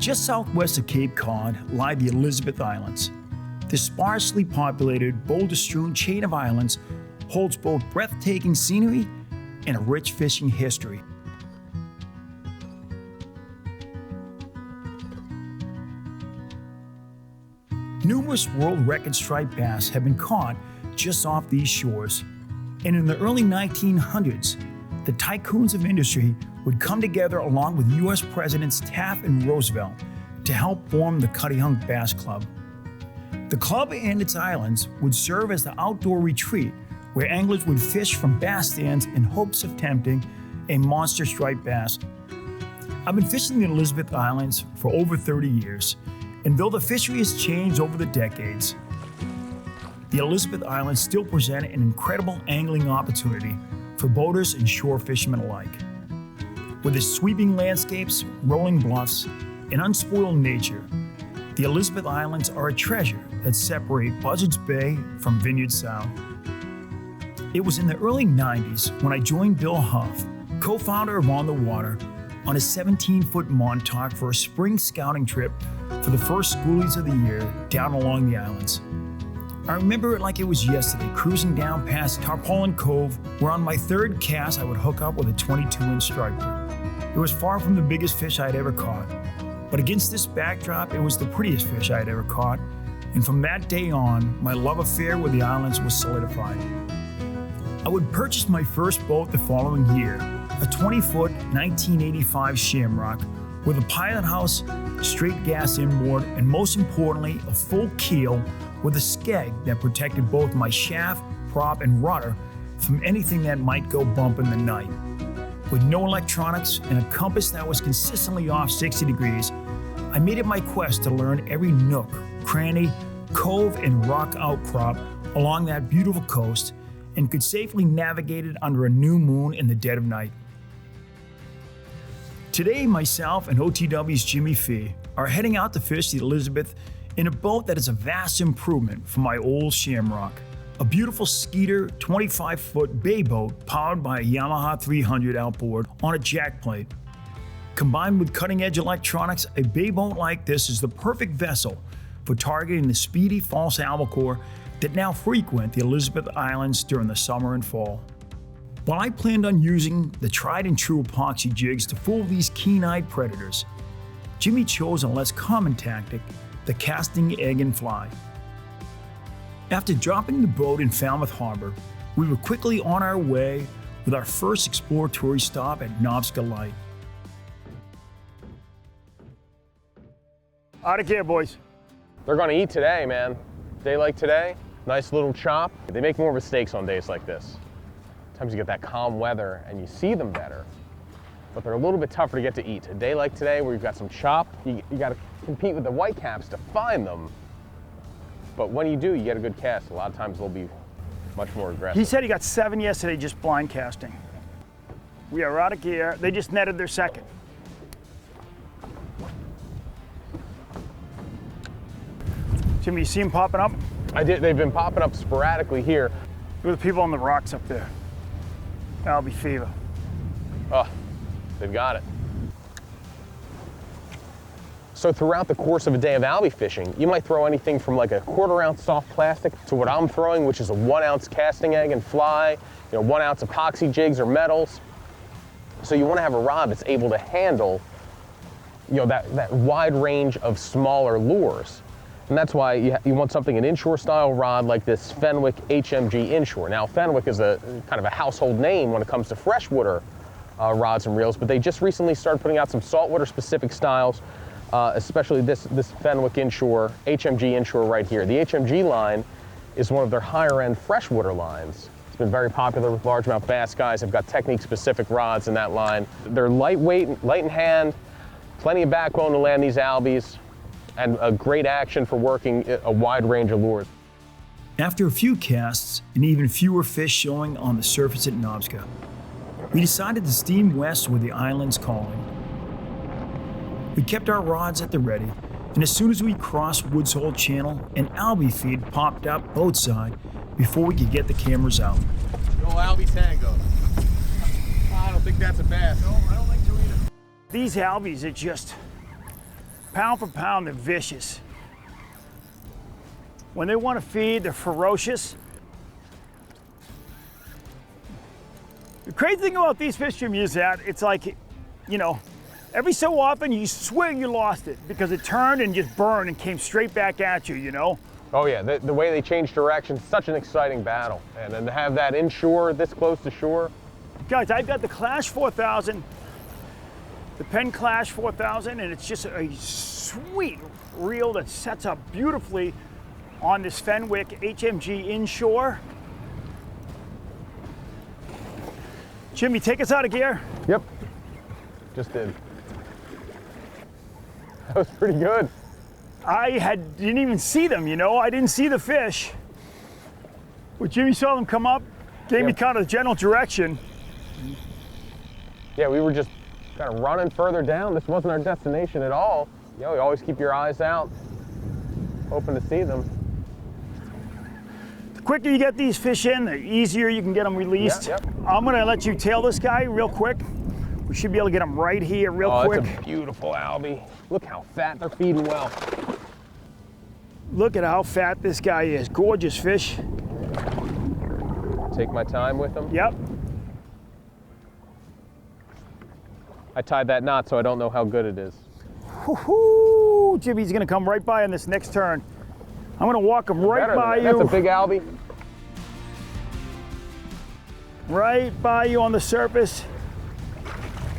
Just southwest of Cape Cod lie the Elizabeth Islands. This sparsely populated, boulder-strewn chain of islands holds both breathtaking scenery and a rich fishing history. Numerous world record striped bass have been caught just off these shores. And in the early 1900s, the tycoons of industry would come together along with U.S. Presidents Taft and Roosevelt to help form the Cuttyhunk Bass Club. The club and its islands would serve as the outdoor retreat where anglers would fish from bass stands in hopes of tempting a monster striped bass. I've been fishing the Elizabeth Islands for over 30 years, and though the fishery has changed over the decades, the Elizabeth Islands still present an incredible angling opportunity for boaters and shore fishermen alike. With its sweeping landscapes, rolling bluffs, and unspoiled nature, the Elizabeth Islands are a treasure that separate Buzzards Bay from Vineyard Sound. It was in the early 90s when I joined Bill Huff, co-founder of On the Water, on a 17-foot Montauk for a spring scouting trip for the first schoolies of the year down along the islands. I remember it like it was yesterday, cruising down past Tarpaulin Cove, where on my third cast I would hook up with a 22-inch striper. It was far from the biggest fish I'd ever caught, but against this backdrop, it was the prettiest fish I'd ever caught, and from that day on, my love affair with the islands was solidified. I would purchase my first boat the following year, a 20-foot 1985 Shamrock with a pilot house, straight gas inboard, and most importantly, a full keel with a skeg that protected both my shaft, prop, and rudder from anything that might go bump in the night. With no electronics and a compass that was consistently off 60 degrees, I made it my quest to learn every nook, cranny, cove, and rock outcrop along that beautiful coast and could safely navigate it under a new moon in the dead of night. Today, myself and OTW's Jimmy Fee are heading out to fish the Elizabeth in a boat that is a vast improvement from my old Shamrock. A beautiful Skeeter 25-foot bay boat powered by a Yamaha 300 outboard on a jack plate. Combined with cutting-edge electronics, a bay boat like this is the perfect vessel for targeting the speedy false albacore that now frequent the Elizabeth Islands during the summer and fall. While I planned on using the tried and true epoxy jigs to fool these keen-eyed predators, Jimmy chose a less common tactic, the casting egg and fly. After dropping the boat in Falmouth Harbor, we were quickly on our way with our first exploratory stop at Knobska Light. Out of here, boys. They're gonna eat today, man. Day like today, nice little chop. They make more mistakes on days like this. Sometimes you get that calm weather and you see them better, but they're a little bit tougher to get to eat. A day like today where you've got some chop, you gotta compete with the whitecaps to find them. But when you do, you get a good cast. A lot of times they'll be much more aggressive. He said he got 7 yesterday just blind casting. We are out of gear. They just netted their second. Jimmy, you see them popping up? I did. They've been popping up sporadically here. Look at the people on the rocks up there. Albie fever. Oh, they've got it. So throughout the course of a day of albie fishing, you might throw anything from like a 1/4 ounce soft plastic to what I'm throwing, which is a 1 ounce casting egg and fly, 1 ounce epoxy jigs or metals. So you want to have a rod that's able to handle, that wide range of smaller lures. And that's why you want something, an inshore style rod like this Fenwick HMG inshore. Now Fenwick is a kind of a household name when it comes to freshwater rods and reels, but they just recently started putting out some saltwater specific styles. Especially this Fenwick inshore, HMG inshore right here. The HMG line is one of their higher end freshwater lines. It's been very popular with largemouth bass guys. They've got technique specific rods in that line. They're lightweight, light in hand, plenty of backbone to land these albies, and a great action for working a wide range of lures. After a few casts and even fewer fish showing on the surface at Knobska, we decided to steam west with the islands calling. We kept our rods at the ready, and as soon as we crossed Woods Hole Channel, an albie feed popped up boat side before we could get the cameras out. Go albie tango. I don't think that's a bass. No, I don't think so either. These albies are just pound for pound, they're vicious. When they want to feed, they're ferocious. The crazy thing about these fish, Jimmy, is that it's like, you know, every so often you swear you lost it because it turned and just burned and came straight back at you, you know? Oh yeah, the way they change direction, such an exciting battle. And then to have that inshore, this close to shore. Guys, I've got the Clash 4000, the Penn Clash 4000, and it's just a sweet reel that sets up beautifully on this Fenwick HMG inshore. Jimmy, take us out of gear. Yep, just did. That was pretty good. Didn't even see them, you know? I didn't see the fish. But Jimmy saw them come up, gave me kind of the general direction. Yeah, we were just kind of running further down. This wasn't our destination at all. You know, you always keep your eyes out, hoping to see them. The quicker you get these fish in, the easier you can get them released. Yep. I'm gonna let you tail this guy real quick. We should be able to get him right here real quick. That's a beautiful Albie. Look how fat, they're feeding well. Look at how fat this guy is. Gorgeous fish. Take my time with them. Yep. I tied that knot so I don't know how good it is. Woohoo! Jimmy's gonna come right by on this next turn. I'm gonna walk him right by you. That's a big Albie. Right by you on the surface.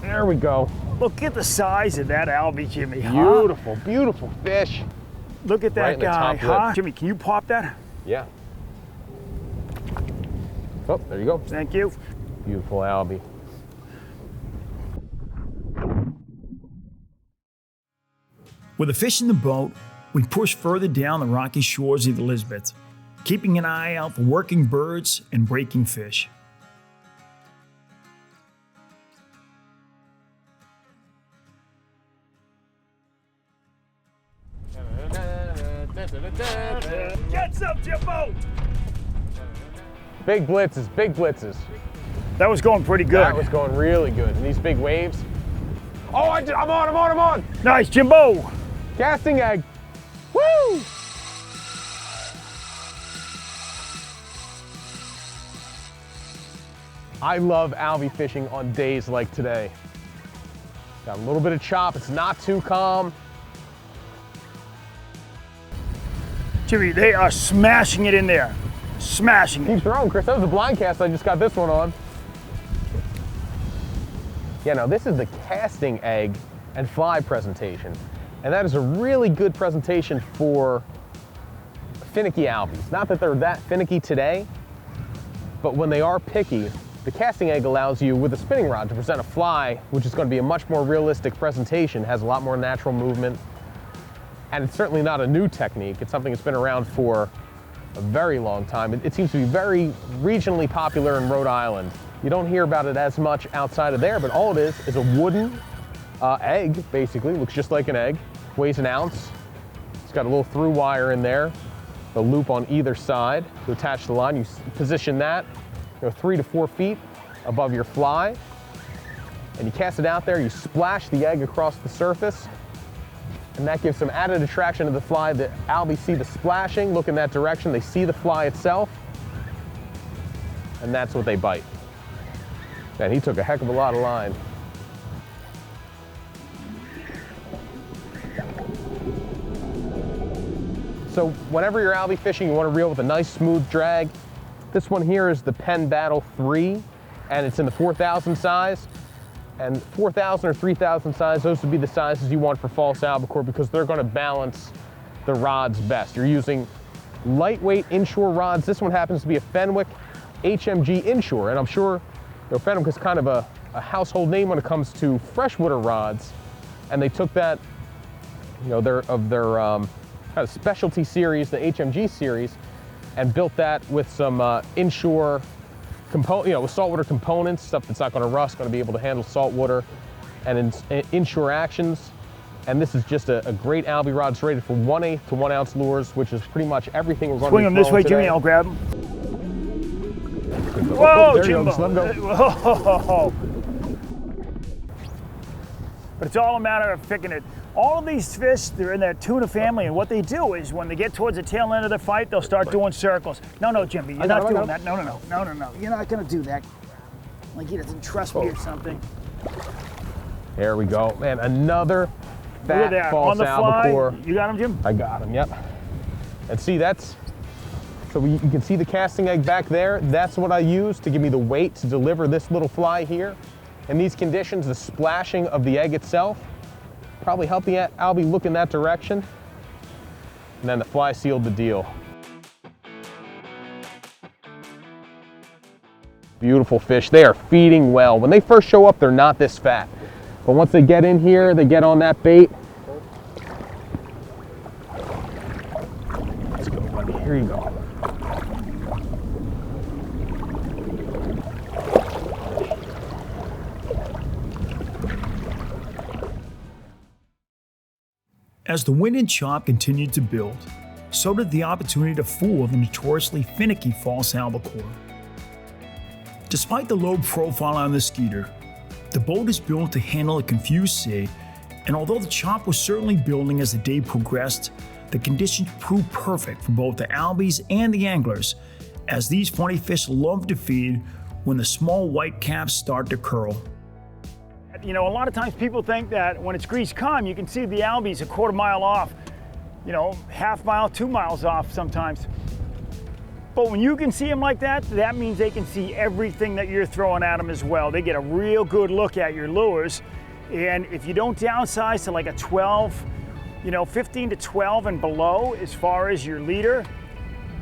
There we go. Look at the size of that Albie, Jimmy. Beautiful, beautiful fish. Look at that Right in the guy, top lip. Jimmy, can you pop that? Yeah. Oh, there you go. Thank you. Beautiful Albie. With a fish in the boat, we push further down the rocky shores of the Elizabeth, keeping an eye out for working birds and breaking fish. Get some, Jimbo! Big blitzes, big blitzes. That was going pretty good. That was going really good. And these big waves. Oh, I'm on. Nice, Jimbo! Casting egg. Woo! I love Albie fishing on days like today. Got a little bit of chop, it's not too calm. Jimmy, they are smashing it in there. Smashing it. Keep throwing, Chris. That was a blind cast. I just got this one on. Yeah, no, this is the casting egg and fly presentation. And that is a really good presentation for finicky Albies. Not that they're that finicky today, but when they are picky, the casting egg allows you, with a spinning rod, to present a fly, which is going to be a much more realistic presentation, has a lot more natural movement. And it's certainly not a new technique. It's something that's been around for a very long time. It seems to be very regionally popular in Rhode Island. You don't hear about it as much outside of there, but all it is a wooden egg, basically. Looks just like an egg, weighs an ounce. It's got a little through wire in there, the loop on either side to attach the line. You position that 3 to 4 feet above your fly, and you cast it out there. You splash the egg across the surface, and that gives some added attraction to the fly. The Albie see the splashing, look in that direction, they see the fly itself, and that's what they bite. And he took a heck of a lot of line. So whenever you're Albie fishing, you want to reel with a nice smooth drag. This one here is the Penn Battle 3, and it's in the 4,000 size. And 4,000 or 3,000 size, those would be the sizes you want for false albacore because they're going to balance the rods best. You're using lightweight inshore rods. This one happens to be a Fenwick HMG inshore, and I'm sure Fenwick is kind of a household name when it comes to freshwater rods, and they took that, their kind of specialty series, the HMG series, and built that with some inshore with saltwater components, stuff that's not going to rust, going to be able to handle saltwater and inshore actions. And this is just a great Albie rod. It's rated for 1/8 to 1 ounce lures, which is pretty much everything we're going to be throwing Swing them this way, today. Jimmy, I'll grab them. Whoa, Jimbo. Just let him go. Whoa. but it's all a matter of picking it. All of these fish, they're in that tuna family, and what they do is when they get towards the tail end of the fight, they'll start doing circles. No, Jimmy, you're not doing that. No. You're not gonna do that. Like he doesn't trust me or something. There we go. Man, another fat false albacore. You got him, Jim? I got him, yep. And see, so you can see the casting egg back there. That's what I use to give me the weight to deliver this little fly here. In these conditions, the splashing of the egg itself probably helping Albie look in that direction. And then the fly sealed the deal. Beautiful fish. They are feeding well. When they first show up, they're not this fat. But once they get in here, they get on that bait. Let's go, buddy. Here you go. As the wind and chop continued to build, so did the opportunity to fool the notoriously finicky false albacore. Despite the low profile on the Skeeter, the boat is built to handle a confused sea, and although the chop was certainly building as the day progressed, the conditions proved perfect for both the Albies and the anglers, as these funny fish love to feed when the small white caps start to curl. You know, a lot of times people think that when it's grease calm, you can see the Albies a quarter mile off, you know, half mile, 2 miles off sometimes. But when you can see them like that, that means they can see everything that you're throwing at them as well. They get a real good look at your lures. And if you don't downsize to like a 12, you know, 15 to 12 and below as far as your leader,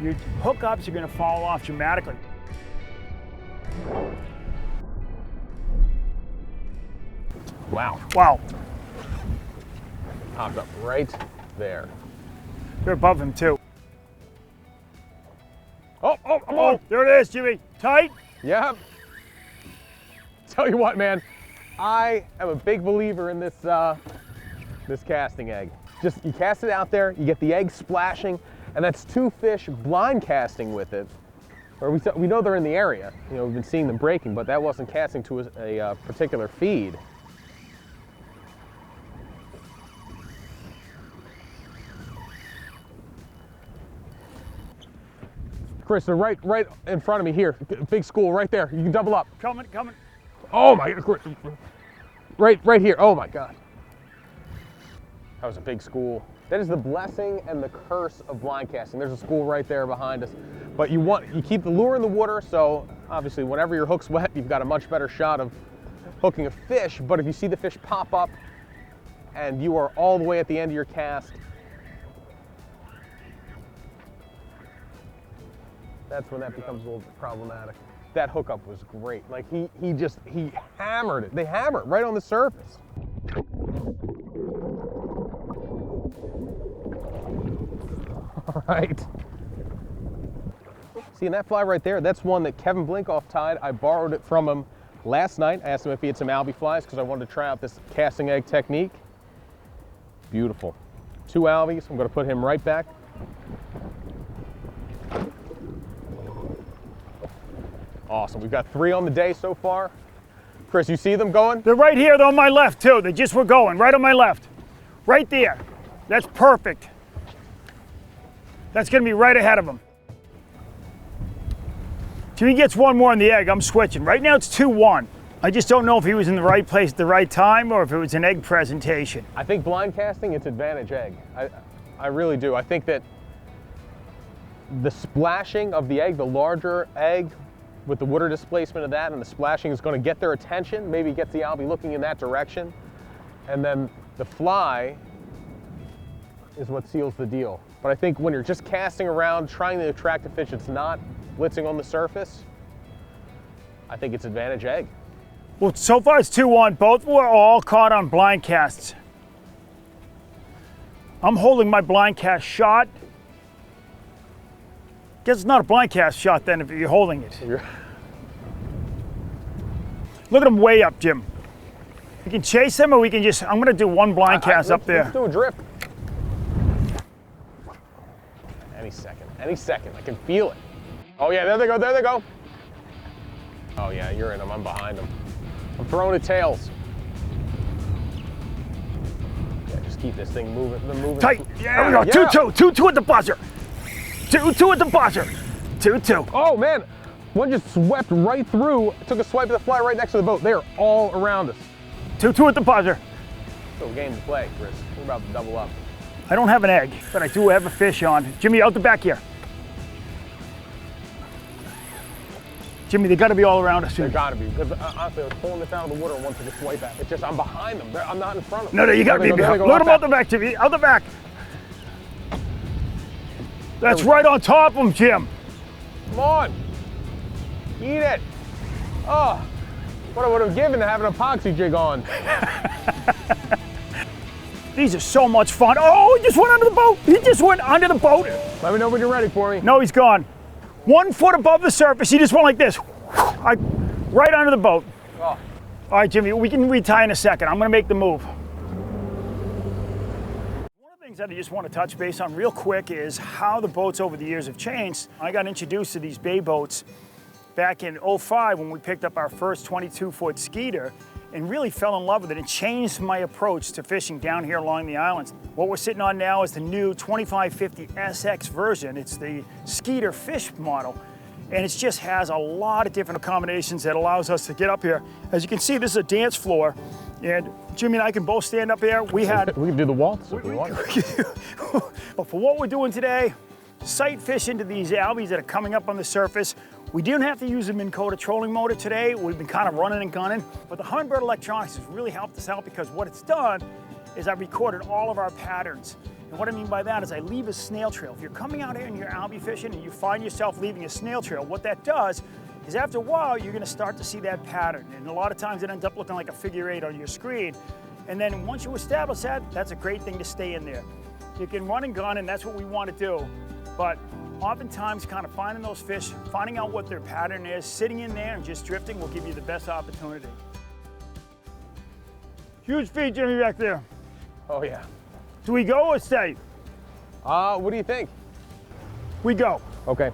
your hookups are gonna fall off dramatically. Wow. Popped up right there. They're above him too. Oh, there it is, Jimmy. Tight? Yep. Tell you what, man, I am a big believer in this this casting egg. Just, you cast it out there, you get the egg splashing, and that's 2 fish blind casting with it. Or we know they're in the area. You know, we've been seeing them breaking, but that wasn't casting to a particular feed. Chris, they're right in front of me here. Big school right there. You can double up. Coming. Oh my God. Right here. Oh my God. That was a big school. That is the blessing and the curse of blind casting. There's a school right there behind us. But you keep the lure in the water, so obviously whenever your hook's wet, you've got a much better shot of hooking a fish. But if you see the fish pop up and you are all the way at the end of your cast, that's when that becomes a little bit problematic. That hookup was great. Like he hammered it. They hammer it right on the surface. All right. See, and that fly right there, that's one that Kevin Blinkoff tied. I borrowed it from him last night. I asked him if he had some Albie flies because I wanted to try out this casting egg technique. Beautiful. 2 Albies. I'm going to put him right back. Awesome. We've got 3 on the day so far. Chris, you see them going? They're right here. They're on my left too. They just were going right on my left. Right there. That's perfect. That's going to be right ahead of him. Jimmy gets 1 more on the egg. I'm switching. Right now it's 2-1. I just don't know if he was in the right place at the right time or if it was an egg presentation. I think blind casting, it's advantage egg. I really do. I think that the splashing of the egg, the larger egg, with the water displacement of that and the splashing is going to get their attention, maybe gets the Albie looking in that direction. And then the fly is what seals the deal. But I think when you're just casting around, trying to attract a fish that's not blitzing on the surface, I think it's advantage egg. Well, so far it's 2-1. Both were all caught on blind casts. I'm holding my blind cast shot. Guess it's not a blind cast shot then if you're holding it. Look at him way up, Jim. We can chase him or we can just, I'm gonna do 1 blind cast up there. Let's do a drift. Any second, I can feel it. Oh yeah, there they go. Oh yeah, you're in them, I'm behind them. I'm throwing the tails. keep this thing moving. Tight. Yeah, there we go. 2-2. 2-2 at the buzzer. 2-2 at the buzzer. 2-2. Oh man, one just swept right through. Took a swipe of the fly right next to the boat. They are all around us. 2-2 at the buzzer. Still a game to play, Chris. We're about to double up. I don't have an egg, but I do have a fish on. Jimmy, out the back here. Jimmy, they got to be all around us. They got to be, because honestly, I was pulling this out of the water and one took a swipe at it. It's just I'm behind them. I'm not in front of them. No, you got to be behind. Load them out the back, Jimmy. Out the back. That's right on top of them, Jim. Come on. Eat it. Oh, what I would have given to have an epoxy jig on. These are so much fun. Oh, he just went under the boat. He just went under the boat. Let me know when you're ready for me. No, he's gone. 1 foot above the surface, he just went like this. Right under the boat. Oh. All right, Jimmy, we can retie in a second. I'm gonna make the move. One of the things that I just want to touch base on real quick is how the boats over the years have changed. I got introduced to these bay boats back in '05 when we picked up our first 22-foot Skeeter and really fell in love with it and changed my approach to fishing down here along the islands. What we're sitting on now is the new 2550 SX version. It's the Skeeter fish model, and it just has a lot of different accommodations that allows us to get up here. As you can see, this is a dance floor, and Jimmy and I can both stand up here. We can do the waltz if we want. But for what we're doing today, sight fish into these albies that are coming up on the surface. We didn't have to use a Minn Kota trolling motor today. We've been kind of running and gunning, but the Humminbird electronics has really helped us out because what it's done is I've recorded all of our patterns. And what I mean by that is I leave a snail trail. If you're coming out here and you're albie fishing and you find yourself leaving a snail trail, what that does is after a while, you're gonna start to see that pattern. And a lot of times it ends up looking like a figure 8 on your screen. And then once you establish that, that's a great thing to stay in there. You can run and gun, and that's what we want to do. But oftentimes kind of finding those fish, finding out what their pattern is, sitting in there and just drifting will give you the best opportunity. Huge feed, Jimmy, back there. Oh yeah. Do we go or stay? What do you think? We go. Okay.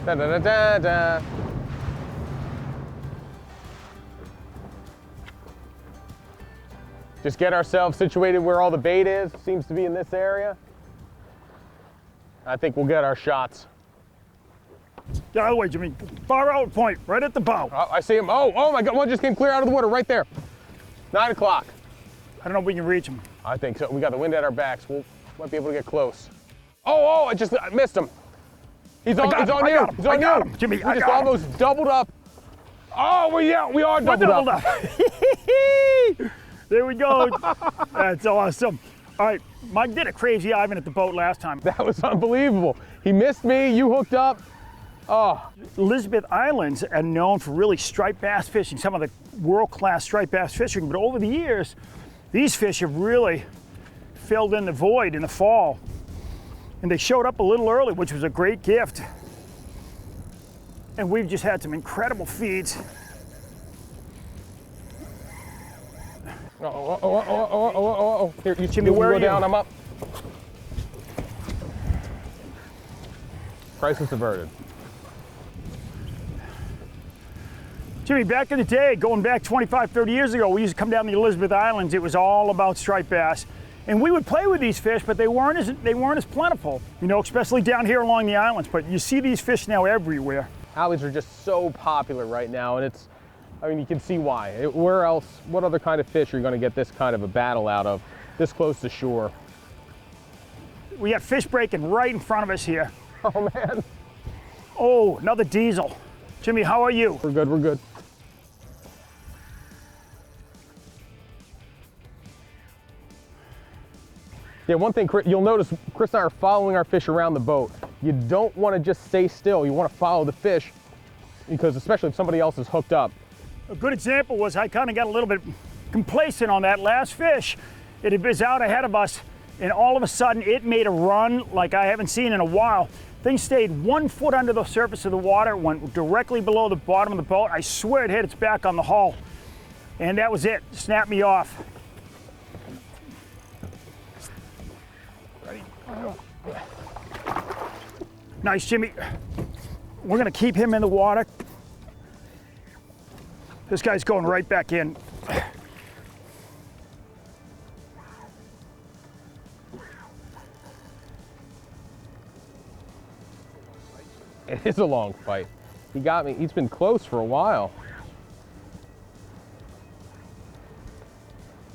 Da da da da da. Just get ourselves situated where all the bait is. Seems to be in this area. I think we'll get our shots. Get out of the way, Jimmy. Far out point, right at the bow. Oh, I see him. Oh my God, one just came clear out of the water right there. 9 o'clock. I don't know if we can reach him. I think so. We got the wind at our backs. We'll might be able to get close. Oh, I missed him. He's on you. He's on you. Jimmy, we just almost doubled up. Oh, we are doubled up. There we go. That's awesome. All right, Mike did a crazy Ivan at the boat last time. That was unbelievable. He missed me, you hooked up. Oh. Elizabeth Islands are known for really striped bass fishing, some of the world-class striped bass fishing, but over the years, these fish have really filled in the void in the fall. And they showed up a little early, which was a great gift. And we've just had some incredible feeds. Oh. Here, you Jimmy, where are you? Go down, I'm up. Crisis averted. Jimmy, back in the day, going back 25, 30 years ago, we used to come down the Elizabeth Islands. It was all about striped bass. And we would play with these fish, but they weren't as plentiful, you know, especially down here along the islands. But you see these fish now everywhere. Albies are just so popular right now, and I mean, you can see why. Where else, what other kind of fish are you going to get this kind of a battle out of, this close to shore? We got fish breaking right in front of us here. Oh, man. Oh, another diesel. Jimmy, how are you? We're good, we're good. Yeah, one thing, you'll notice Chris and I are following our fish around the boat. You don't want to just stay still. You want to follow the fish because especially if somebody else is hooked up. A good example was I kind of got a little bit complacent on that last fish. It was out ahead of us, and all of a sudden it made a run like I haven't seen in a while. Thing stayed 1 foot under the surface of the water, went directly below the bottom of the boat. I swear it hit its back on the hull, and that was it. Snapped me off. Ready? Nice, Jimmy. We're gonna keep him in the water. This guy's going right back in. It is a long fight. He got me. He's been close for a while.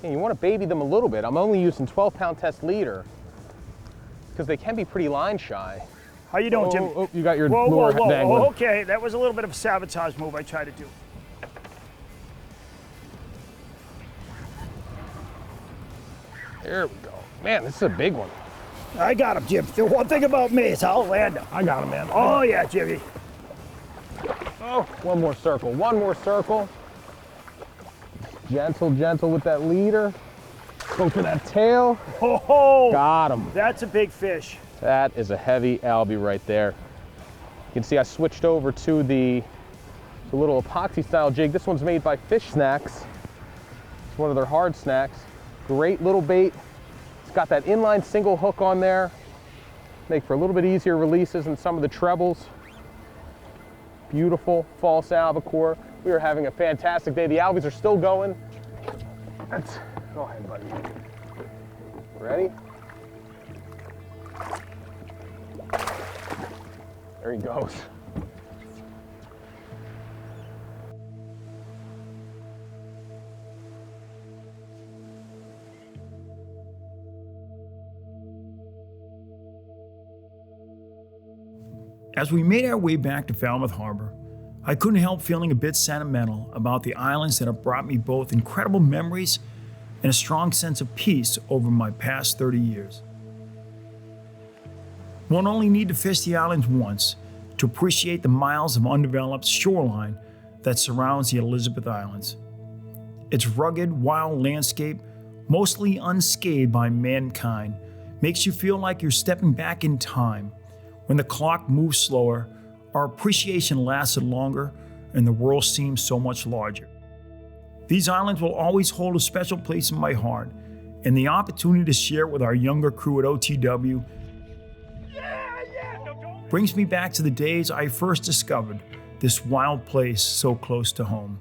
And you want to baby them a little bit. I'm only using 12-pound test leader because they can be pretty line shy. How you doing, Jim? Oh, you got your whoa, lure whoa, whoa. dangling. Oh, okay, that was a little bit of a sabotage move I tried to do. There we go. Man, this is a big one. I got him, Jim. The one thing about me is I'll land him. I got him, man. Oh, yeah, Jimmy. Oh, one more circle. One more circle. Gentle, gentle with that leader. Go for that tail. Oh, Got him. that's a big fish. That is a heavy albie right there. You can see I switched over to the little epoxy style jig. This one's made by Fish Snacks. It's one of their hard snacks. Great little bait. It's got that inline single hook on there. Make for a little bit easier releases than some of the trebles. Beautiful false albacore. We are having a fantastic day. The albies are still going. Go ahead, buddy. Ready? There he goes. As we made our way back to Falmouth Harbor, I couldn't help feeling a bit sentimental about the islands that have brought me both incredible memories and a strong sense of peace over my past 30 years. One only need to fish the islands once to appreciate the miles of undeveloped shoreline that surrounds the Elizabeth Islands. Its rugged, wild landscape, mostly unscathed by mankind, makes you feel like you're stepping back in time. When the clock moves slower, our appreciation lasted longer and the world seems so much larger. These islands will always hold a special place in my heart, and the opportunity to share with our younger crew at OTW brings me back to the days I first discovered this wild place so close to home.